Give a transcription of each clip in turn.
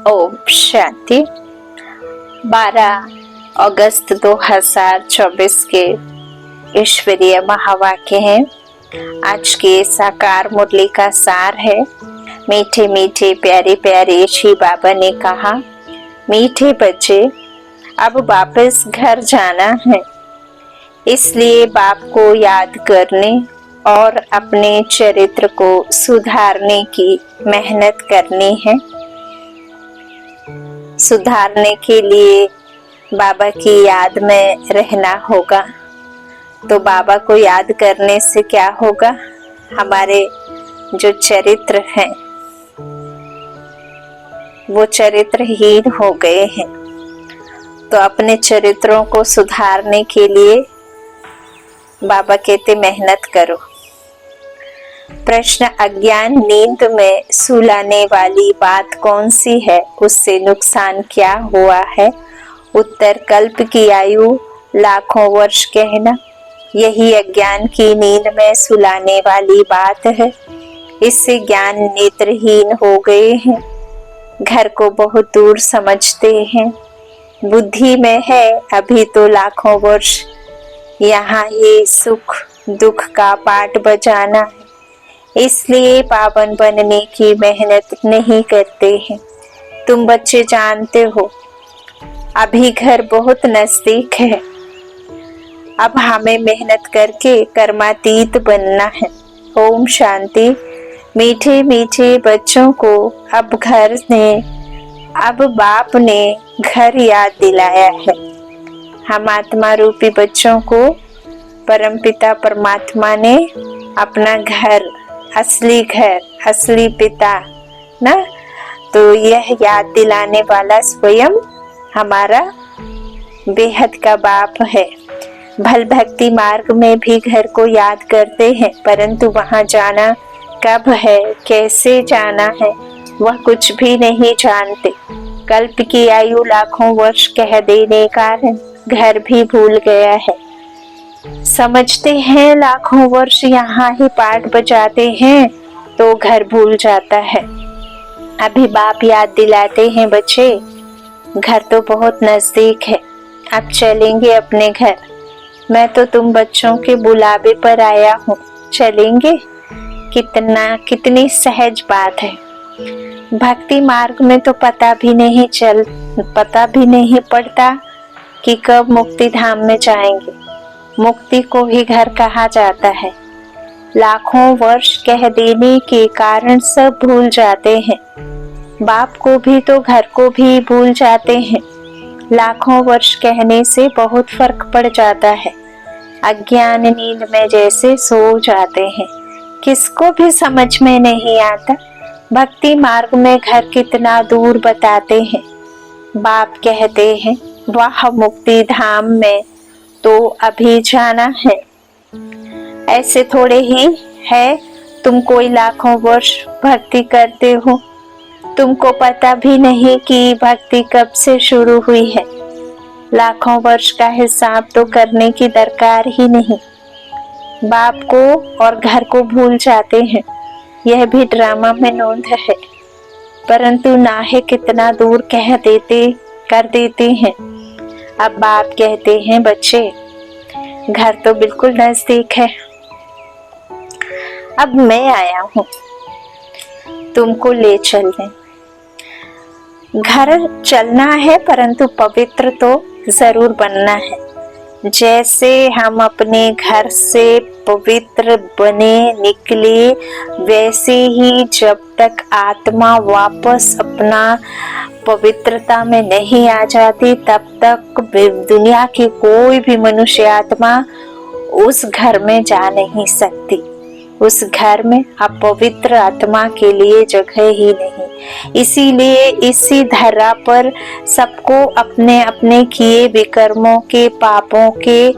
ओम शांति। 12 अगस्त 2024 के ईश्वरीय महावाक्य हैं। आज के साकार मुरली का सार है। मीठे मीठे प्यारे प्यारे श्री बाबा ने कहा, मीठे बच्चे अब वापस घर जाना है, इसलिए बाप को याद करने और अपने चरित्र को सुधारने की मेहनत करनी है। सुधारने के लिए बाबा की याद में रहना होगा। तो बाबा को याद करने से क्या होगा? हमारे जो चरित्र हैं वो चरित्रहीन हो गए हैं। तो अपने चरित्रों को सुधारने के लिए बाबा कहते मेहनत करो। प्रश्न, अज्ञान नींद में सुलाने वाली बात कौन सी है? उससे नुकसान क्या हुआ है? उत्तर, कल्प की आयु लाखों वर्ष कहना, यही अज्ञान की नींद में सुलाने वाली बात है। इससे ज्ञान नेत्रहीन हो गए हैं, घर को बहुत दूर समझते हैं। बुद्धि में है अभी तो लाखों वर्ष, यहाँ ये सुख दुख का पाठ बजाना है, इसलिए पावन बनने की मेहनत नहीं करते हैं। तुम बच्चे जानते हो अभी घर बहुत नजदीक है। अब हमें मेहनत करके कर्मातीत बनना है। ओम शांति। मीठे मीठे बच्चों को अब बाप ने घर याद दिलाया है। हम आत्मा रूपी बच्चों को परमपिता परमात्मा ने अपना घर, असली पिता ना, तो यह याद दिलाने वाला स्वयं हमारा बेहद का बाप है। भल भक्ति मार्ग में भी घर को याद करते हैं, परंतु वहां जाना कब है, कैसे जाना है, वह कुछ भी नहीं जानते। कल्प की आयु लाखों वर्ष कह देने कारण घर भी भूल गया है। समझते हैं लाखों वर्ष यहाँ ही पाठ बजाते हैं तो घर भूल जाता है। अभी बाप याद दिलाते हैं, बच्चे घर तो बहुत नजदीक है, अब चलेंगे अपने घर। मैं तो तुम बच्चों के बुलावे पर आया हूँ, चलेंगे। कितनी सहज बात है। भक्ति मार्ग में तो पता भी नहीं पड़ता कि कब मुक्ति धाम में जाएंगे। मुक्ति को ही घर कहा जाता है। लाखों वर्ष कह देने के कारण सब भूल जाते हैं। बाप को भी तो घर को भी भूल जाते हैं। लाखों वर्ष कहने से बहुत फर्क पड़ जाता है। अज्ञान नींद में जैसे सो जाते हैं, किसको भी समझ में नहीं आता। भक्ति मार्ग में घर कितना दूर बताते हैं। बाप कहते हैं वह मुक्ति धाम में तो अभी जाना है। ऐसे थोड़े ही है, तुम कोई लाखों वर्ष भक्ति करते हो, तुमको पता भी नहीं कि भक्ति कब से शुरू हुई है। लाखों वर्ष का हिसाब तो करने की दरकार ही नहीं। बाप को और घर को भूल जाते हैं, यह भी ड्रामा में नोंद है, परंतु नाहे कितना दूर कर देते हैं। अब बाप कहते हैं, बच्चे घर तो बिल्कुल नजदीक है। अब मैं आया हूँ तुमको ले चलने। घर चलना है परंतु पवित्र तो जरूर बनना है। जैसे हम अपने घर से पवित्र बने निकले, वैसे ही जब तक आत्मा वापस अपना पवित्रता में नहीं आ जाती, तब तक दुनिया की कोई भी मनुष्य आत्मा उस घर में जा नहीं सकती। उस घर में अपवित्र आत्मा के लिए जगह ही नहीं। इसीलिए इसी धरा पर सबको अपने अपने किए विकर्मों के, पापों के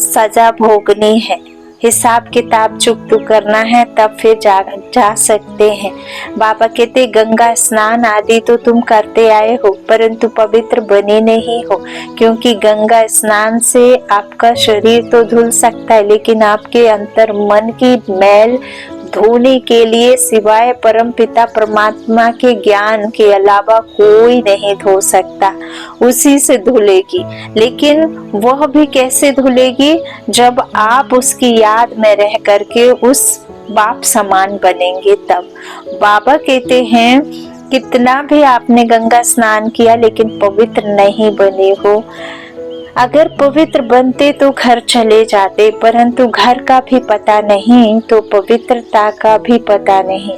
सजा भोगनी है। हिसाब किताब चुकता करना है, तब फिर जा सकते हैं। बाबा कहते गंगा स्नान आदि तो तुम करते आए हो, परंतु पवित्र बने नहीं हो, क्योंकि गंगा स्नान से आपका शरीर तो धुल सकता है, लेकिन आपके अंतर मन की मैल धोने के लिए सिवाय परम पिता परमात्मा के ज्ञान के अलावा कोई नहीं धो सकता। उसी से धुलेगी, लेकिन वह भी कैसे धुलेगी? जब आप उसकी याद में रह करके उस बाप समान बनेंगे तब। बाबा कहते हैं कितना भी आपने गंगा स्नान किया लेकिन पवित्र नहीं बने हो। अगर पवित्र बनते तो घर चले जाते, परंतु घर का भी पता नहीं तो पवित्रता का भी पता नहीं।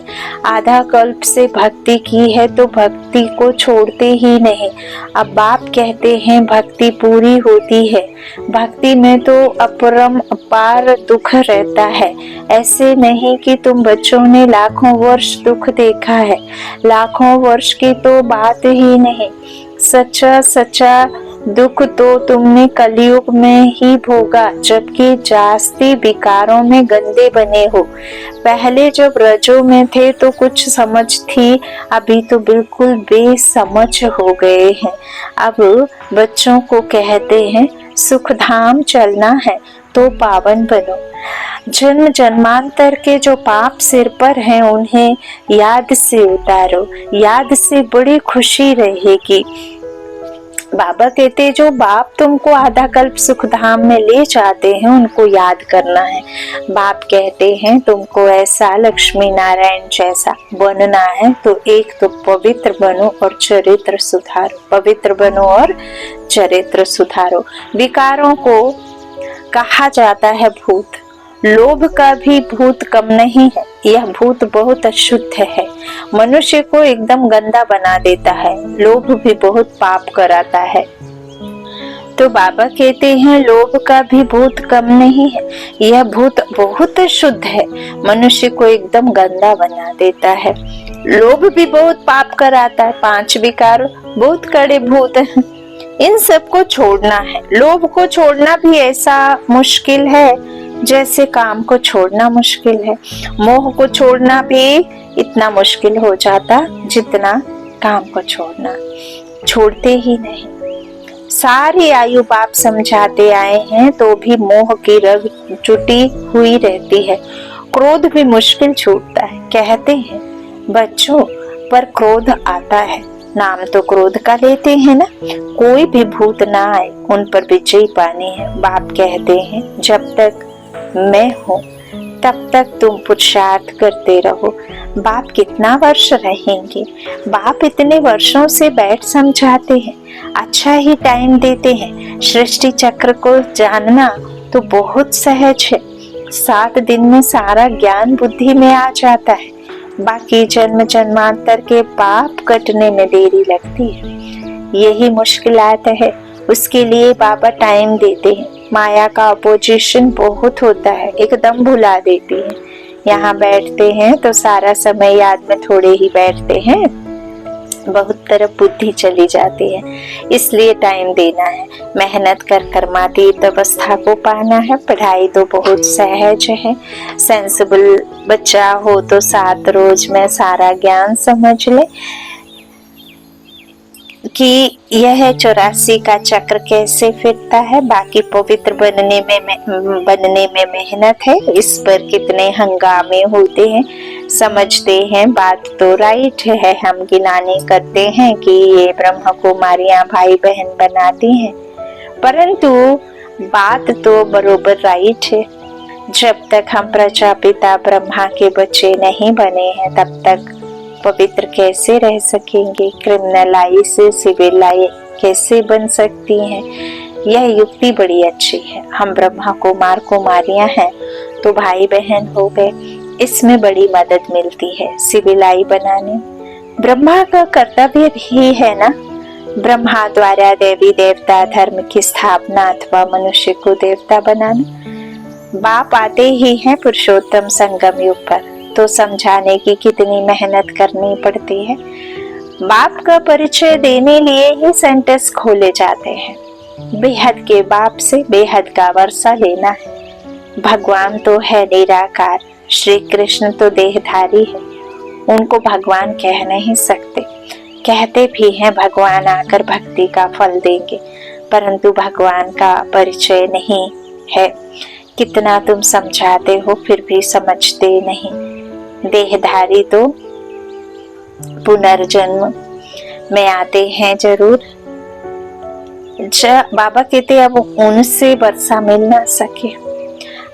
आधा कल्प से भक्ति की है तो भक्ति को छोड़ते ही नहीं। अब बाप कहते हैं भक्ति पूरी होती है। भक्ति में तो अपरम अपार दुख रहता है। ऐसे नहीं कि तुम बच्चों ने लाखों वर्ष दुख देखा है, लाखों वर्ष की तो बात ही नहीं। सच्चा सच्चा दुख तो तुमने कलयुग में ही भोगा, जबकि जास्ती विकारों में गंदे बने हो। पहले जब रजों में थे तो कुछ समझ थी, अभी तो बिल्कुल बेसमझ हो गए हैं। अब बच्चों को कहते हैं सुख धाम चलना है तो पावन बनो। जन्म जन्मांतर के जो पाप सिर पर हैं उन्हें याद से उतारो, याद से बड़ी खुशी रहेगी। बाबा कहते जो बाप तुमको आधा कल्प सुख धाम में ले जाते हैं उनको याद करना है। बाप कहते हैं तुमको ऐसा लक्ष्मी नारायण जैसा बनना है तो एक तो पवित्र बनो और चरित्र सुधारो, पवित्र बनो और चरित्र सुधारो। विकारों को कहा जाता है भूत, लोभ का भी भूत कम नहीं है। यह भूत बहुत अशुद्ध है, मनुष्य को एकदम गंदा बना देता है। लोभ भी बहुत पाप कराता है। तो बाबा कहते हैं लोभ का भी भूत कम नहीं है। यह भूत बहुत शुद्ध है, मनुष्य को एकदम गंदा बना देता है। लोभ भी बहुत पाप कराता है। 5 विकार बहुत कड़े भूत हैं, इन सबको छोड़ना है। लोभ को छोड़ना भी ऐसा मुश्किल है जैसे काम को छोड़ना मुश्किल है। मोह को छोड़ना भी इतना मुश्किल हो जाता जितना काम को छोड़ना। छोड़ते ही नहीं। सारी आयु बाप समझाते आए हैं तो भी मोह की रग जुटी हुई रहती है। क्रोध भी मुश्किल छूटता है। कहते हैं बच्चों पर क्रोध आता है, नाम तो क्रोध का लेते हैं ना। कोई भी भूत ना आए, उन पर विजय पानी है। बाप कहते हैं जब तक मैं हूँ तब तक तुम पुरुषार्थ करते रहो। बाप कितना वर्ष रहेंगे? बाप इतने वर्षों से बैठ समझाते हैं, अच्छा ही टाइम देते हैं। सृष्टि चक्र को जानना तो बहुत सहज है। 7 दिन में सारा ज्ञान बुद्धि में आ जाता है। बाकी जन्म जन्मांतर के पाप कटने में देरी लगती है। यही मुश्किलात है, उसके लिए बाबा टाइम देते हैं। माया का अपोजिशन बहुत होता है, एकदम भुला देती है। यहाँ बैठते हैं तो सारा समय याद में थोड़े ही बैठते हैं, बहुत तरफ बुद्धि चली जाती है। इसलिए टाइम देना है, मेहनत कर कर्मातीत अवस्था को पाना है। पढ़ाई तो बहुत सहज है। सेंसिबल बच्चा हो तो 7 रोज में सारा ज्ञान समझ ले कि यह 84 का चक्र कैसे फिरता है। बाकी पवित्र बनने में मेहनत है। इस पर कितने हंगामे होते हैं, समझते हैं बात तो राइट है। हम गिनाने करते हैं कि ये ब्रह्म कुमारियां भाई बहन बनाती हैं, परंतु बात तो बरोबर राइट है। जब तक हम प्रजापिता ब्रह्मा के बच्चे नहीं बने हैं तब तक पवित्र कैसे रह सकेंगे? क्रिमिनल से सिविल कैसे बन सकती हैं? यह युक्ति बड़ी अच्छी है। हम ब्रह्मा कुमार कुमारियां हैं तो भाई बहन हो गए, इसमें बड़ी मदद मिलती है सिविल बनाने। ब्रह्मा का कर्तव्य भी है ना, ब्रह्मा द्वारा देवी देवता धर्म की स्थापना अथवा मनुष्य को देवता बनाना। बाप आते ही हैं पुरुषोत्तम संगम युग पर, तो समझाने की कितनी मेहनत करनी पड़ती है। बाप का परिचय देने लिए ही सेंटर्स खोले जाते हैं। बेहद के बाप से बेहद का वर्षा लेना है। भगवान तो है निराकार, श्री कृष्ण तो देहधारी है, उनको भगवान कह नहीं सकते। कहते भी हैं भगवान आकर भक्ति का फल देंगे, परंतु भगवान का परिचय नहीं है। कितना तुम समझाते हो फिर भी समझते नहीं। देहधारी तो पुनर्जन्म में आते हैं जरूर। बाबा कहते अब उनसे वर्षा मिल ना सके,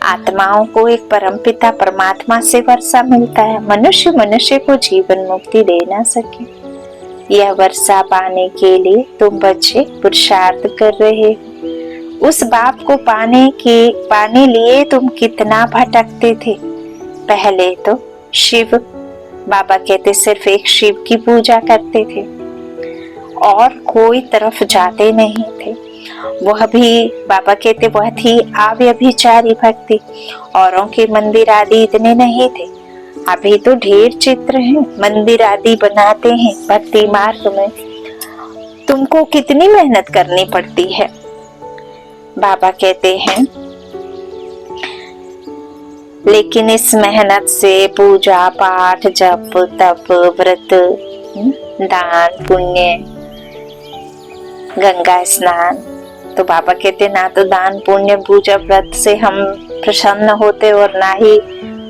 आत्माओं को एक परमपिता परमात्मा से वर्षा मिलता है। मनुष्य मनुष्य को जीवन मुक्ति दे ना सके। यह वर्षा पाने के लिए तुम बच्चे पुरुषार्थ कर रहे हो। उस बाप को पाने लिए तुम कितना भटकते थे। पहले तो शिव, बाबा कहते सिर्फ एक शिव की पूजा करते थे और कोई तरफ जाते नहीं थे। वह भी बाबा कहते वह थी अव्यभिचारी भक्ति। औरों के मंदिर आदि इतने नहीं थे। अभी तो ढेर चित्र हैं, मंदिर आदि बनाते हैं। भक्ति मार्ग में तुमको कितनी मेहनत करनी पड़ती है। बाबा कहते हैं लेकिन इस मेहनत से पूजा पाठ जप तप व्रत दान पुण्य गंगा स्नान, तो बाबा कहते ना तो दान पुण्य पूजा व्रत से हम प्रसन्न होते और ना ही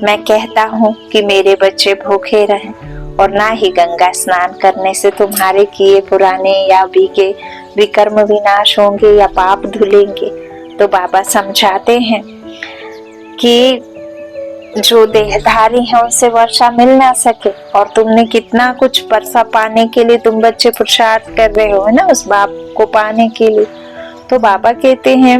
मैं कहता हूँ कि मेरे बच्चे भूखे रहें, और ना ही गंगा स्नान करने से तुम्हारे किए पुराने या बीके विकर्म विनाश होंगे या पाप धुलेंगे। तो बाबा समझाते हैं कि जो देहधारी है उनसे वर्षा मिल ना सके, और तुमने कितना कुछ वर्षा पाने के लिए तुम बच्चे पुरुषार्थ कर रहे हो, है ना, उस बाप को पाने के लिए। तो बाबा कहते हैं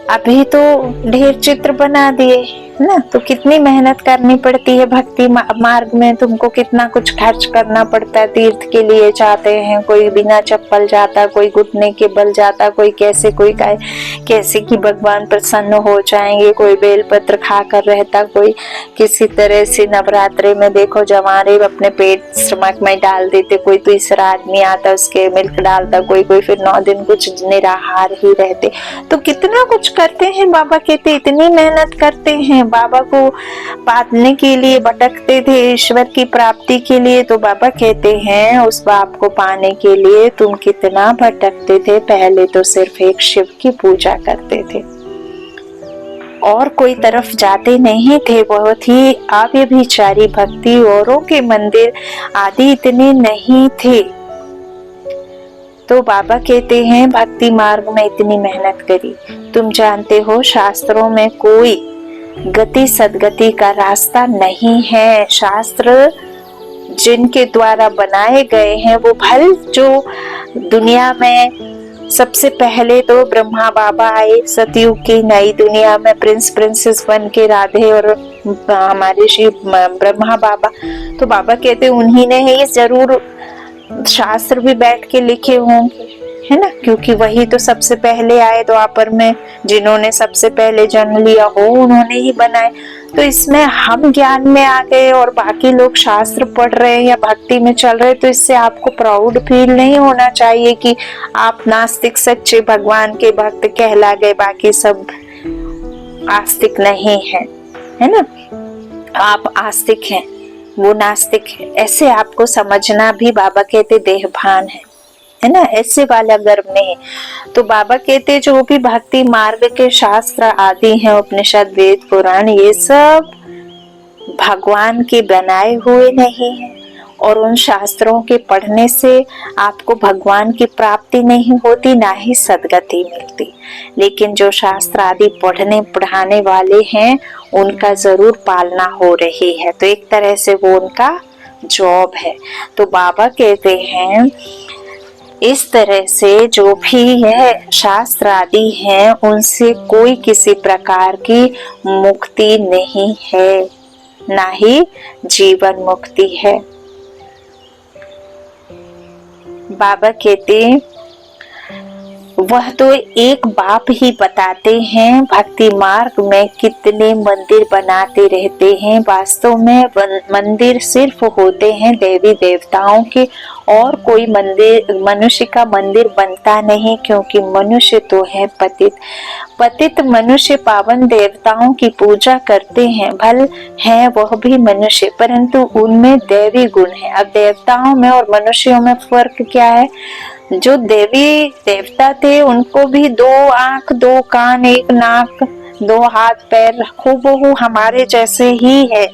अभी तो ढेर चित्र बना दिए ना, तो कितनी मेहनत करनी पड़ती है भक्ति मार्ग में। तुमको कितना कुछ खर्च करना पड़ता है। तीर्थ के लिए जाते हैं, कोई बिना चप्पल जाता, कोई घुटने के बल जाता, कोई कैसे कैसे कि भगवान प्रसन्न हो जाएंगे, कोई बेलपत्र खाकर रहता, कोई किसी तरह से। नवरात्रि में देखो जवारे अपने पेट स्टमक में डाल देते, कोई तीसरा आदमी आता उसके मिल्क डालता, कोई फिर 9 दिन कुछ निराहार ही रहते। तो कितना कुछ करते हैं। बाबा कहते इतनी मेहनत करते हैं, बाबा को पाने के लिए भटकते थे, ईश्वर की प्राप्ति के लिए। तो बाबा कहते हैं उस बाप को पाने के लिए तुम कितना भटकते थे। पहले तो सिर्फ एक शिव की पूजा करते थे और कोई तरफ जाते नहीं थे। बहुत ही अव्यभिचारी भक्ति, औरों के मंदिर आदि इतने नहीं थे। तो बाबा कहते हैं भक्ति मार्ग में इतनी मेहनत करी। तुम जानते हो शास्त्रों में कोई गति सदगति का रास्ता नहीं है। शास्त्र जिनके द्वारा बनाए गए हैं वो भल जो दुनिया में सबसे पहले तो ब्रह्मा बाबा आए सतयुग की नई दुनिया में प्रिंस प्रिंसेस बन के राधे और हमारे श्री ब्रह्मा बाबा। तो बाबा कहते उन्हीं ने ही जरूर शास्त्र भी बैठ के लिखे होंगे, है ना, क्योंकि वही तो सबसे पहले आए द्वापर में। जिन्होंने सबसे पहले जन्म लिया हो उन्होंने ही बनाए। तो इसमें हम ज्ञान में आ गए और बाकी लोग शास्त्र पढ़ रहे हैं या भक्ति में चल रहे, तो इससे आपको प्राउड फील नहीं होना चाहिए कि आप नास्तिक सच्चे भगवान के भक्त कहला गए, बाकी सब आस्तिक नहीं है ना। आप आस्तिक हैं, वो नास्तिक है, ऐसे आपको समझना भी बाबा कहते देहभान है ना, ऐसे वाला गर्व नहीं। तो बाबा कहते जो भी भक्ति मार्ग के शास्त्र आदि हैं, उपनिषद वेद पुराण, ये सब भगवान के बनाए हुए नहीं है, और उन शास्त्रों के पढ़ने से आपको भगवान की प्राप्ति नहीं होती, ना ही सदगति मिलती। लेकिन जो शास्त्र आदि पढ़ने पढ़ाने वाले हैं उनका जरूर पालना हो रही है, तो एक तरह से वो उनका जॉब है। तो बाबा कहते हैं इस तरह से जो भी यह शास्त्र आदि हैं उनसे कोई किसी प्रकार की मुक्ति नहीं है, ना ही जीवन मुक्ति है। बाबा कहते वह तो एक बाप ही बताते हैं भक्ति मार्ग में कितने मंदिर बनाते रहते हैं। वास्तव में मंदिर सिर्फ होते हैं देवी देवताओं के, और कोई मंदिर मनुष्य का मंदिर बनता नहीं, क्योंकि मनुष्य तो है पतित मनुष्य पावन देवताओं की पूजा करते हैं। भल है वह भी मनुष्य, परंतु उनमें दैवी गुण है। अब देवताओं में और मनुष्यों में फर्क क्या है? जो देवी देवता थे उनको भी 2 आंख 2 कान 1 नाक दो हाथ पैर हूबहू हमारे जैसे ही है,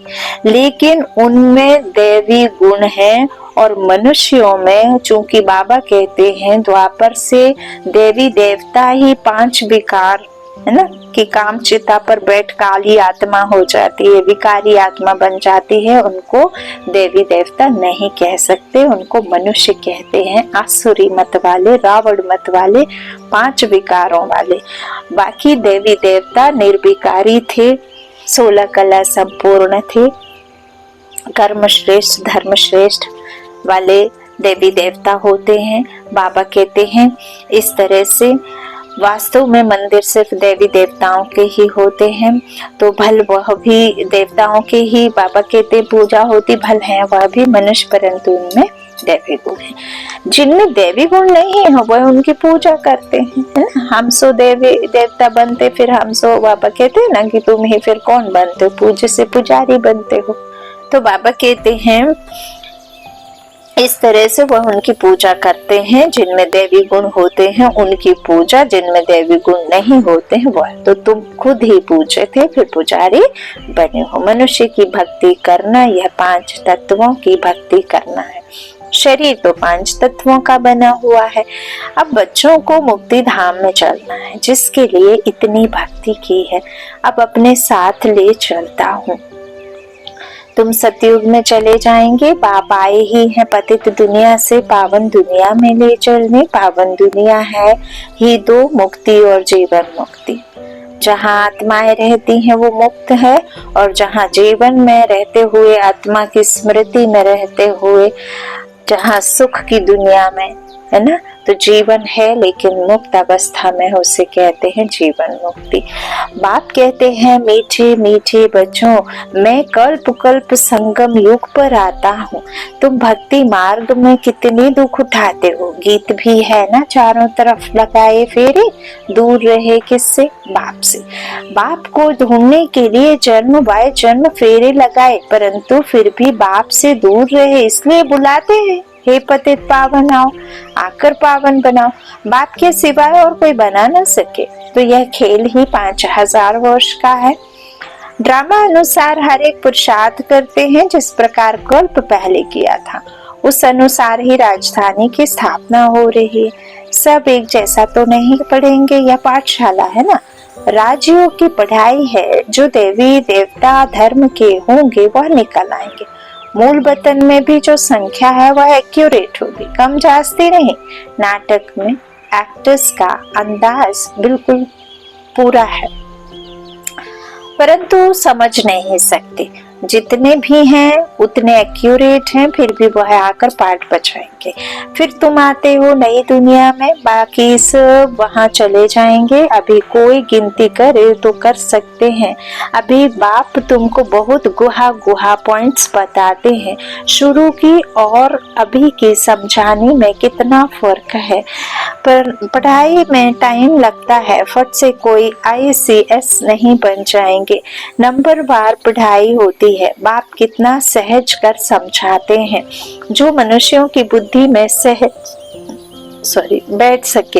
लेकिन उनमें दैवी गुण है। और मनुष्यों में, चूंकि बाबा कहते हैं द्वापर से देवी देवता ही 5 विकार है ना, कि काम चिता पर बैठ काली आत्मा हो जाती है, विकारी आत्मा बन जाती है, उनको देवी देवता नहीं कह सकते, उनको मनुष्य कहते हैं। आसुरी मत वाले, रावण मत वाले, 5 विकारों वाले। बाकी देवी देवता निर्विकारी थे, 16 कला संपूर्ण थे, कर्म श्रेष्ठ धर्म श्रेष्ठ वाले देवी देवता होते हैं। बाबा कहते हैं इस तरह से वास्तव में मंदिर सिर्फ देवी देवताओं के ही होते हैं, तो भल वह भी देवताओं के ही बाबा कहते पूजा होती, भल है वह भी मनुष्य, परंतु उनमें देवी गुण है। जिनमें देवी गुण नहीं है वह उनकी पूजा करते हैं। हम सो देवी देवता बनते, फिर हम सो बाबा कहते हैं ना कि तुम ही फिर कौन बनते हो, पूज्य से पुजारी बनते हो। तो बाबा कहते हैं इस तरह से वह उनकी पूजा करते हैं, जिनमें देवी गुण होते हैं उनकी पूजा, जिनमें देवी गुण नहीं होते हैं वह तो तुम खुद ही पूजे थे फिर पुजारी बने हो। मनुष्य की भक्ति करना यह 5 तत्वों की भक्ति करना है। शरीर तो 5 तत्वों का बना हुआ है। अब बच्चों को मुक्ति धाम में चलना है, जिसके लिए इतनी भक्ति की है, अब अपने साथ ले चलता हूँ। तुम सतयुग में चले जाएंगे, बाप आए ही हैं पतित दुनिया से पावन दुनिया में ले चलने। पावन दुनिया है ही 2, मुक्ति और जीवन मुक्ति। जहाँ आत्माएं रहती हैं वो मुक्त है, और जहाँ जीवन में रहते हुए आत्मा की स्मृति में रहते हुए जहाँ सुख की दुनिया में है ना, तो जीवन है लेकिन मुक्त अवस्था में उसे कहते हैं जीवन मुक्ति। बाप कहते हैं मीठे मीठे बच्चों, मैं कल्प कल्प संगम युग पर आता हूँ। तुम भक्ति मार्ग में कितने दुख उठाते हो। गीत भी है ना, चारों तरफ लगाए फेरे, दूर रहे किससे, बाप से। बाप को ढूंढने के लिए जन्म बाय जन्म फेरे लगाए, परंतु फिर भी बाप से दूर रहे, इसलिए बुलाते हैं हे पतित पावन आओ, आकर पावन बनाओ। बाप के सिवाय और कोई बना न सके, तो यह खेल ही 5000 वर्ष का है। ड्रामा अनुसार हर एक पुरुषार्थ करते हैं, जिस प्रकार कल्प पहले किया था उस अनुसार ही राजधानी की स्थापना हो रही है। सब एक जैसा तो नहीं पढ़ेंगे, यह पाठशाला है ना, राजयोग की पढ़ाई है। जो देवी देवता धर्म के होंगे वह निकल आएंगे। मूल वतन में भी जो संख्या है वह एक्यूरेट होगी, कम जास्ती नहीं। नाटक में एक्टर्स का अंदाज बिल्कुल पूरा है, परंतु समझ नहीं सकते। जितने भी हैं उतने एक्यूरेट हैं, फिर भी वह आकर पाठ बचाएंगे। फिर तुम आते हो नई दुनिया में, बाकी सब वहां चले जाएंगे। अभी कोई गिनती करे तो कर सकते हैं। अभी बाप तुमको बहुत गुहा गुहा पॉइंट्स बताते हैं। शुरू की और अभी की समझाने में कितना फर्क है, पर पढ़ाई में टाइम लगता है। फट से कोई ICS नहीं बन जाएंगे, नंबर वार पढ़ाई होती है। बाप कितना सहज कर समझाते हैं, जो मनुष्यों की बुद्धि में बैठ सके।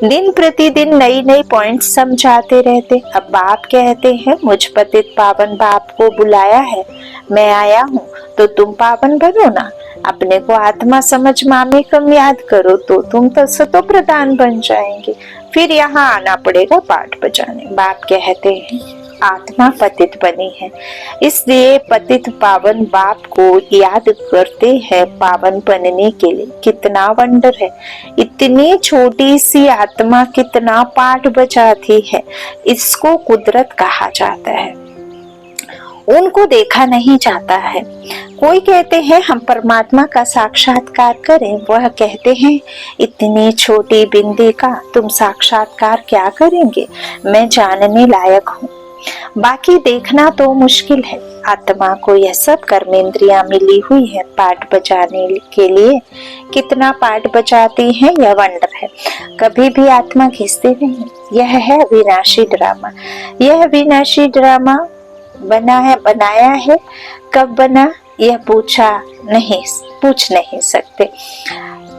दिन प्रतिदिन नई नई पॉइंट्स समझाते रहते। अब बाप कहते हैं मुझ पतित पावन बाप को बुलाया है, मैं आया हूँ, तो तुम पावन बनो ना। अपने को आत्मा समझ मामे कम याद करो तो तुम तो सतो प्रधान बन जाएंगे। फिर यहाँ आना पड़ेगा पाठ बजाने। बाप कहते हैं आत्मा पतित बनी है, इसलिए पतित पावन बाप को याद करते हैं पावन बनने के लिए। कितना वंडर है, इतनी छोटी सी आत्मा कितना पाठ बजाती है। इसको कुदरत कहा जाता है। उनको देखा नहीं जाता है। कोई कहते हैं हम परमात्मा का साक्षात्कार करें, वह कहते हैं इतनी छोटी बिंदी का तुम साक्षात्कार क्या करेंगे, मैं जानने लायक हूँ। बाकी देखना तो मुश्किल है। आत्मा को यह सब कर्मेंद्रियां मिली हुई है पाठ बजाने के लिए। कितना पाठ बजाती है यह वंडर है। कभी भी आत्मा घिसती नहीं। यह है विनाशी ड्रामा। यह विनाशी ड्रामा बनाया है। कब बना यह पूछ नहीं सकते।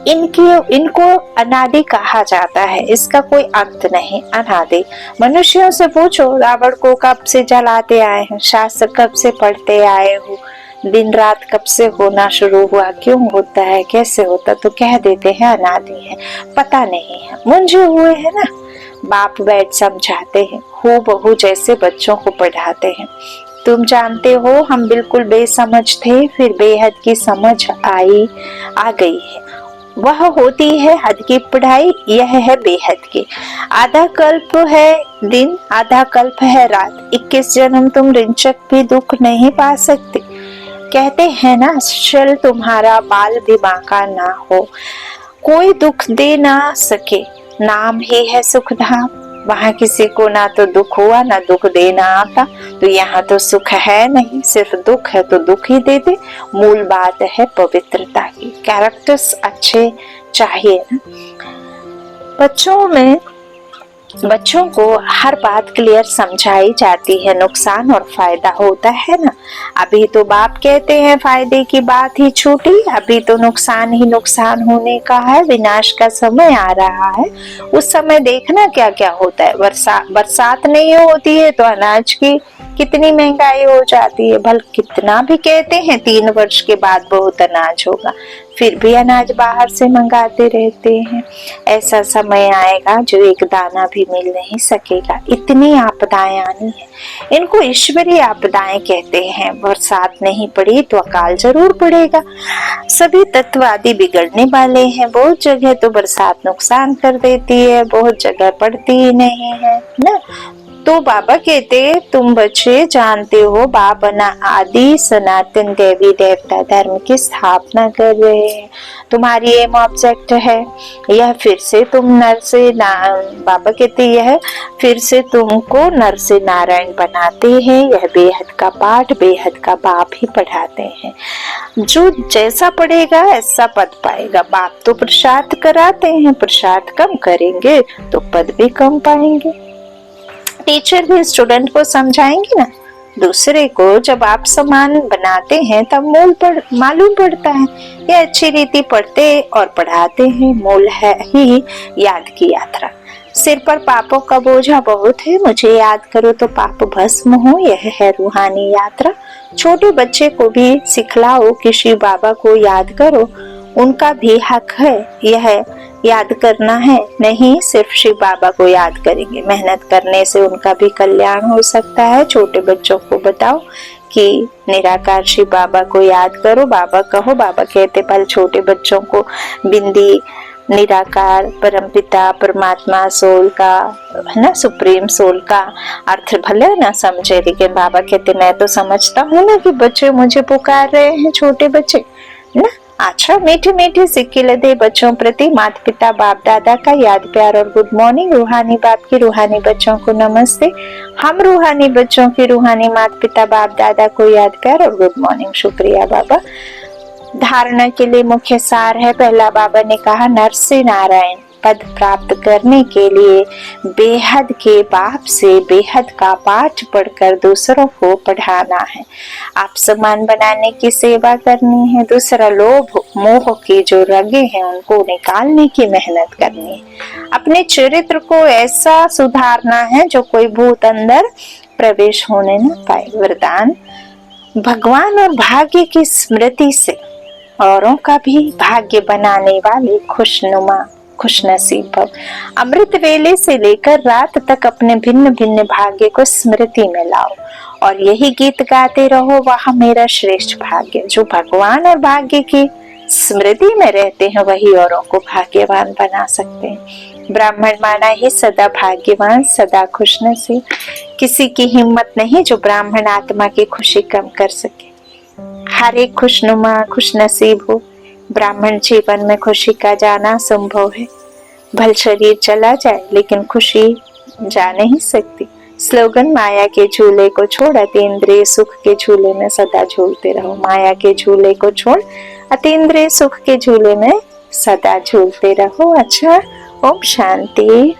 इनको अनादि कहा जाता है। इसका कोई अंत नहीं, अनादि। मनुष्यों से पूछो, रावण को कब से जलाते आए हैं, शास्त्र कब से पढ़ते आए हो, दिन रात कब से होना शुरू हुआ, क्यों होता है, कैसे होता, तो कह देते हैं अनादि है, पता नहीं है, मुंझे हुए है ना। बाप बैठ समझाते हैं, हो बहू जैसे बच्चों को पढ़ाते हैं। तुम जानते हो हम बिल्कुल बेसमझ थे, फिर बेहद की समझ आ गई है। वह होती है हद की पढ़ाई, यह है बेहद की। आधा कल्प है दिन, आधा कल्प है रात, 21 जन्म तुम रिंचक भी दुख नहीं पा सकते। कहते हैं ना, चल तुम्हारा बाल भी बांका ना हो, कोई दुख दे ना सके, नाम ही है सुख धाम। वहाँ किसी को ना तो दुख हुआ ना दुख देना आता, तो यहाँ तो सुख है नहीं, सिर्फ दुख है तो दुख ही दे दे। मूल बात है पवित्रता की, कैरेक्टर्स अच्छे चाहिए ना। बच्चों को हर बात क्लियर समझाई जाती है, नुकसान और फायदा होता है ना। अभी तो बाप कहते हैं फायदे की बात ही छूटी, अभी तो नुकसान ही नुकसान होने का है, विनाश का समय आ रहा है। उस समय देखना क्या क्या होता है। बरसात नहीं होती है तो अनाज की कितनी महंगाई हो जाती है। भल कितना भी कहते हैं 3 वर्ष के बाद बहुत अनाज होगा, फिर भी अनाज बाहर से मंगाते रहते हैं। ऐसा समय आएगा जो एक दाना भी मिल नहीं सकेगा, इतनी आपदाएं आनी है। इनको ईश्वरीय आपदाएं कहते हैं। बरसात नहीं पड़ी तो अकाल जरूर पड़ेगा। सभी तत्ववादी बिगड़ने वाले हैं। बहुत जगह तो बरसात नुकसान कर देती है, बहुत जगह पड़ती ही नहीं है ना। तो बाबा कहते, तुम बच्चे जानते हो बाप आदि सनातन देवी देवता धर्म की स्थापना कर रहे हैं। तुम्हारी एम ऑब्जेक्ट है यह, फिर से तुम नर से बाबा कहते यह फिर से तुमको नर से नारायण बनाते हैं। यह बेहद का पाठ बेहद का बाप ही पढ़ाते हैं। जो जैसा पढ़ेगा ऐसा पद पाएगा। बाप तो प्रसाद कराते हैं, प्रसाद कम करेंगे तो पद भी कम पाएंगे। टीचर भी स्टूडेंट को समझाएंगे ना। दूसरे को जब आप समान बनाते हैं तब मूल पर मालूम पड़ता है। ये अच्छी रीति पढ़ते और पढ़ाते हैं। मूल है ही याद की यात्रा। सिर पर पापों का बोझा बहुत है, मुझे याद करो तो पाप भस्म हो, यह है रूहानी यात्रा। छोटे बच्चे को भी सिखलाओ कि शिव बाबा को याद करो, उनका भी हक है यह याद करना है। नहीं सिर्फ शिव बाबा को याद करेंगे, मेहनत करने से उनका भी कल्याण हो सकता है। छोटे बच्चों को बताओ कि निराकार शिव बाबा को याद करो, बाबा कहो। बाबा कहते पहले छोटे बच्चों को बिंदी निराकार परमपिता परमात्मा सोल का है ना, सुप्रीम सोल का अर्थ भले ना समझे, लेकिन बाबा कहते मैं तो समझता हूँ ना कि बच्चे मुझे पुकार रहे हैं, छोटे बच्चे ना। अच्छा मीठे मीठे सिक्के दे बच्चों प्रति माता पिता बाप दादा का याद प्यार और गुड मॉर्निंग। रूहानी बाप की रूहानी बच्चों को नमस्ते। हम रूहानी बच्चों की रूहानी माता पिता बाप दादा को याद प्यार और गुड मॉर्निंग। शुक्रिया बाबा। धारणा के लिए मुख्य सार है। पहला बाबा ने कहा नर से नारायण पद प्राप्त करने के लिए बेहद के बाप से बेहद का पाठ पढ़कर दूसरों को पढ़ाना है। आप समान बनाने की सेवा करनी है। दूसरा लोभ मोह के जो रगे हैं उनको निकालने की मेहनत करनी है। अपने चरित्र को ऐसा सुधारना है जो कोई भूत अंदर प्रवेश होने न पाए। वरदान भगवान और भाग्य की स्मृति से औरों का भी भाग्य बनाने वाले खुशनुमा खुशनसीब भव। अमृत वेले से लेकर रात तक अपने भिन्न भिन्न भाग्य को स्मृति में लाओ और यही गीत गाते रहो, वह मेरा श्रेष्ठ भाग्य। जो भगवान और भाग्य की स्मृति में रहते हैं वही औरों को भाग्यवान बना सकते हैं। ब्राह्मण माना ही सदा भाग्यवान सदा खुशनसीब। किसी की हिम्मत नहीं जो ब्राह्मण आत्मा की खुशी कम कर सके। हर एक खुशनुमा खुशनसीब हो। ब्राह्मण जीवन में खुशी का जाना संभव है। भल शरीर चला जाए लेकिन खुशी जा नहीं सकती। स्लोगन माया के झूले को छोड़ अतीन्द्रिय सुख के झूले में सदा झूलते रहो। माया के झूले को छोड़ अतीन्द्रिय सुख के झूले में सदा झूलते रहो। अच्छा, ओम शांति।